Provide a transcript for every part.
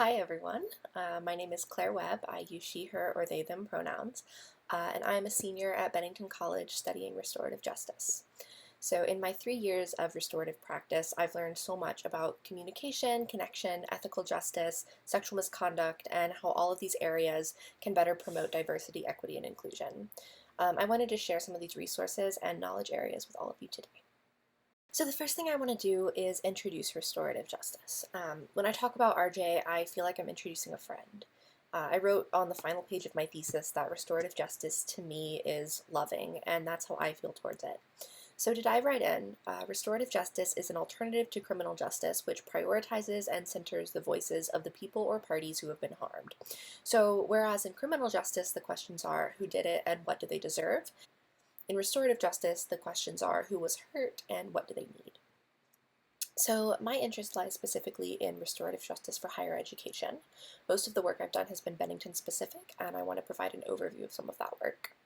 Hi everyone, my name is Claire Webb. I use she, her, or they, them pronouns, and I am a senior at Bennington College studying restorative justice. So in my 3 years of restorative practice, I've learned so much about communication, connection, ethical justice, sexual misconduct, and how all of these areas can better promote diversity, equity, and inclusion. I wanted to share some of these resources and knowledge areas with all of you today. So the first thing I want to do is introduce restorative justice. When I talk about RJ, I feel like I'm introducing a friend. I wrote on the final page of my thesis that restorative justice to me is loving, and that's how I feel towards it. So to dive right in, restorative justice is an alternative to criminal justice which prioritizes and centers the voices of the people or parties who have been harmed. So whereas in criminal justice the questions are who did it and what do they deserve, in restorative justice, the questions are who was hurt and what do they need? So my interest lies specifically in restorative justice for higher education. Most of the work I've done has been Bennington specific, and I want to provide an overview of some of that work.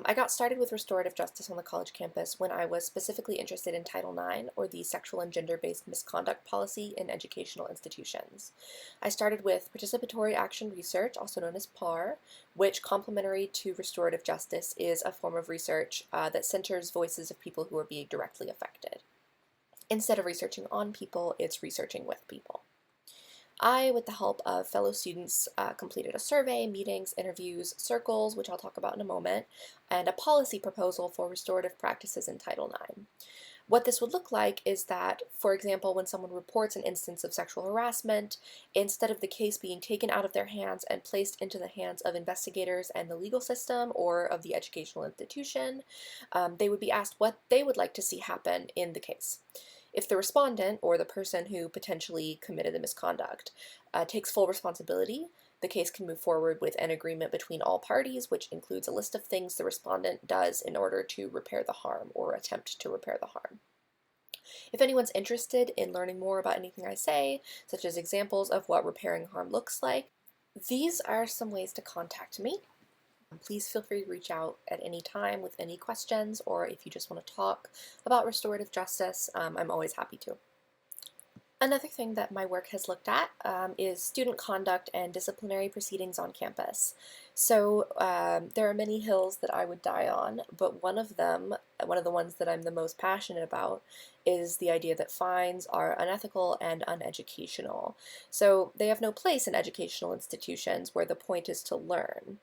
I got started with restorative justice on the college campus when I was specifically interested in Title IX, or the Sexual and Gender-Based Misconduct Policy in Educational Institutions. I started with Participatory Action Research, also known as PAR, which, complementary to restorative justice, is a form of research that centers voices of people who are being directly affected. Instead of researching on people, it's researching with people. I, with the help of fellow students, completed a survey, meetings, interviews, circles, which I'll talk about in a moment, and a policy proposal for restorative practices in Title IX. What this would look like is that, for example, when someone reports an instance of sexual harassment, instead of the case being taken out of their hands and placed into the hands of investigators and the legal system or of the educational institution, they would be asked what they would like to see happen in the case. If the respondent, or the person who potentially committed the misconduct, takes full responsibility, the case can move forward with an agreement between all parties, which includes a list of things the respondent does in order to repair the harm or attempt to repair the harm. If anyone's interested in learning more about anything I say, such as examples of what repairing harm looks like, these are some ways to contact me. Please feel free to reach out at any time with any questions, or if you just want to talk about restorative justice, I'm always happy to. Another thing that my work has looked at is student conduct and disciplinary proceedings on campus. So there are many hills that I would die on, but one of the ones that I'm the most passionate about, is the idea that fines are unethical and uneducational. So they have no place in educational institutions where the point is to learn.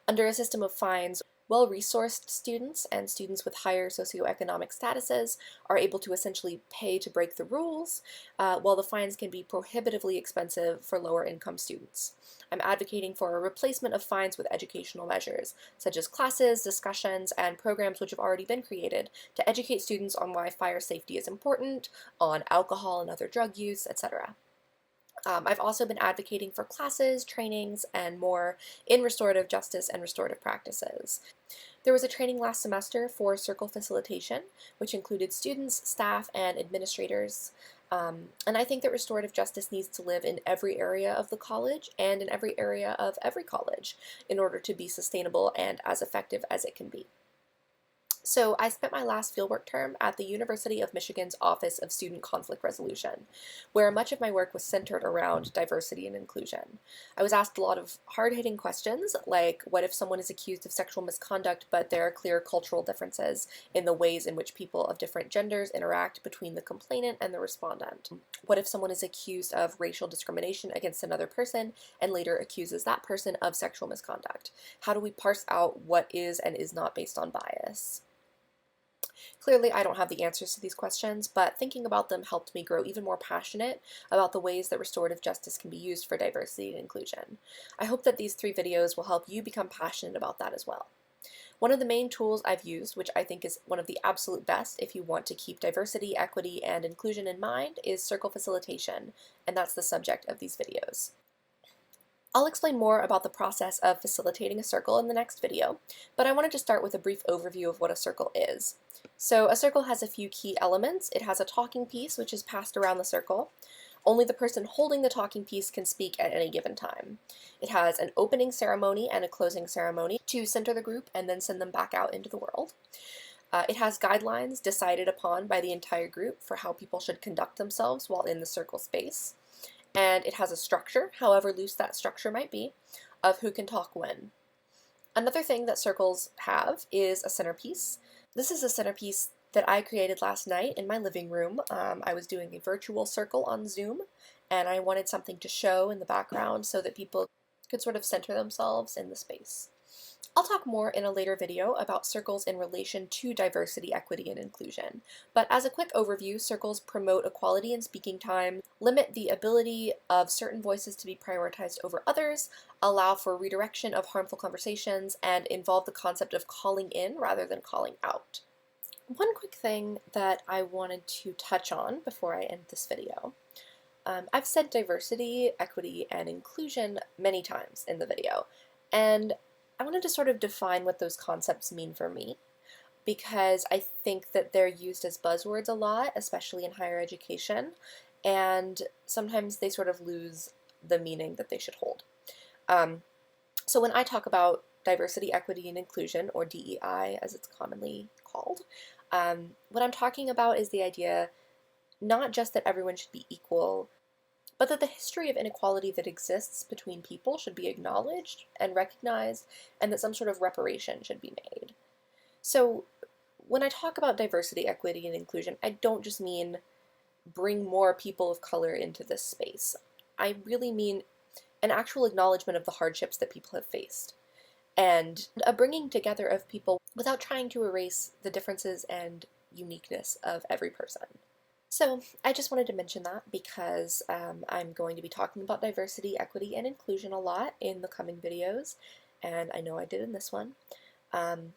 Under a system of fines, well-resourced students and students with higher socioeconomic statuses are able to essentially pay to break the rules, while the fines can be prohibitively expensive for lower-income students. I'm advocating for a replacement of fines with educational measures, such as classes, discussions, and programs which have already been created to educate students on why fire safety is important, on alcohol and other drug use, etc. I've also been advocating for classes, trainings, and more in restorative justice and restorative practices. There was a training last semester for circle facilitation, which included students, staff, and administrators. And I think that restorative justice needs to live in every area of the college and in every area of every college in order to be sustainable and as effective as it can be. So I spent my last fieldwork term at the University of Michigan's Office of Student Conflict Resolution, where much of my work was centered around diversity and inclusion. I was asked a lot of hard-hitting questions, like what if someone is accused of sexual misconduct but there are clear cultural differences in the ways in which people of different genders interact between the complainant and the respondent? What if someone is accused of racial discrimination against another person and later accuses that person of sexual misconduct? How do we parse out what is and is not based on bias? Clearly, I don't have the answers to these questions, but thinking about them helped me grow even more passionate about the ways that restorative justice can be used for diversity and inclusion. I hope that these 3 videos will help you become passionate about that as well. One of the main tools I've used, which I think is one of the absolute best if you want to keep diversity, equity, and inclusion in mind, is circle facilitation, and that's the subject of these videos. I'll explain more about the process of facilitating a circle in the next video, but I wanted to start with a brief overview of what a circle is. So a circle has a few key elements. It has a talking piece, which is passed around the circle. Only the person holding the talking piece can speak at any given time. It has an opening ceremony and a closing ceremony to center the group and then send them back out into the world. It has guidelines decided upon by the entire group for how people should conduct themselves while in the circle space. and it has a structure, however loose that structure might be, of who can talk when. Another thing that circles have is a centerpiece. This is a centerpiece that I created last night in my living room. I was doing a virtual circle on Zoom, and I wanted something to show in the background so that people could sort of center themselves in the space. I'll talk more in a later video about circles in relation to diversity, equity, and inclusion. But as a quick overview, circles promote equality in speaking time, limit the ability of certain voices to be prioritized over others, allow for redirection of harmful conversations, and involve the concept of calling in rather than calling out. One quick thing that I wanted to touch on before I end this video. I've said diversity, equity, and inclusion many times in the video, and I wanted to sort of define what those concepts mean for me, because I think that they're used as buzzwords a lot, especially in higher education, and sometimes they sort of lose the meaning that they should hold. So when I talk about diversity, equity, and inclusion, or DEI as it's commonly called, what I'm talking about is the idea not just that everyone should be equal, but that the history of inequality that exists between people should be acknowledged and recognized, and that some sort of reparation should be made. So when I talk about diversity, equity, and inclusion, I don't just mean bring more people of color into this space. I really mean an actual acknowledgement of the hardships that people have faced, and a bringing together of people without trying to erase the differences and uniqueness of every person. So I just wanted to mention that because I'm going to be talking about diversity, equity, and inclusion a lot in the coming videos, and I know I did in this one, and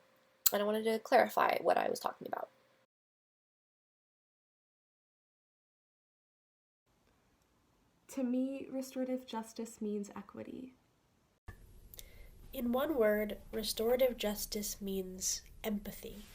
I wanted to clarify what I was talking about. To me, restorative justice means equity. In one word, restorative justice means empathy.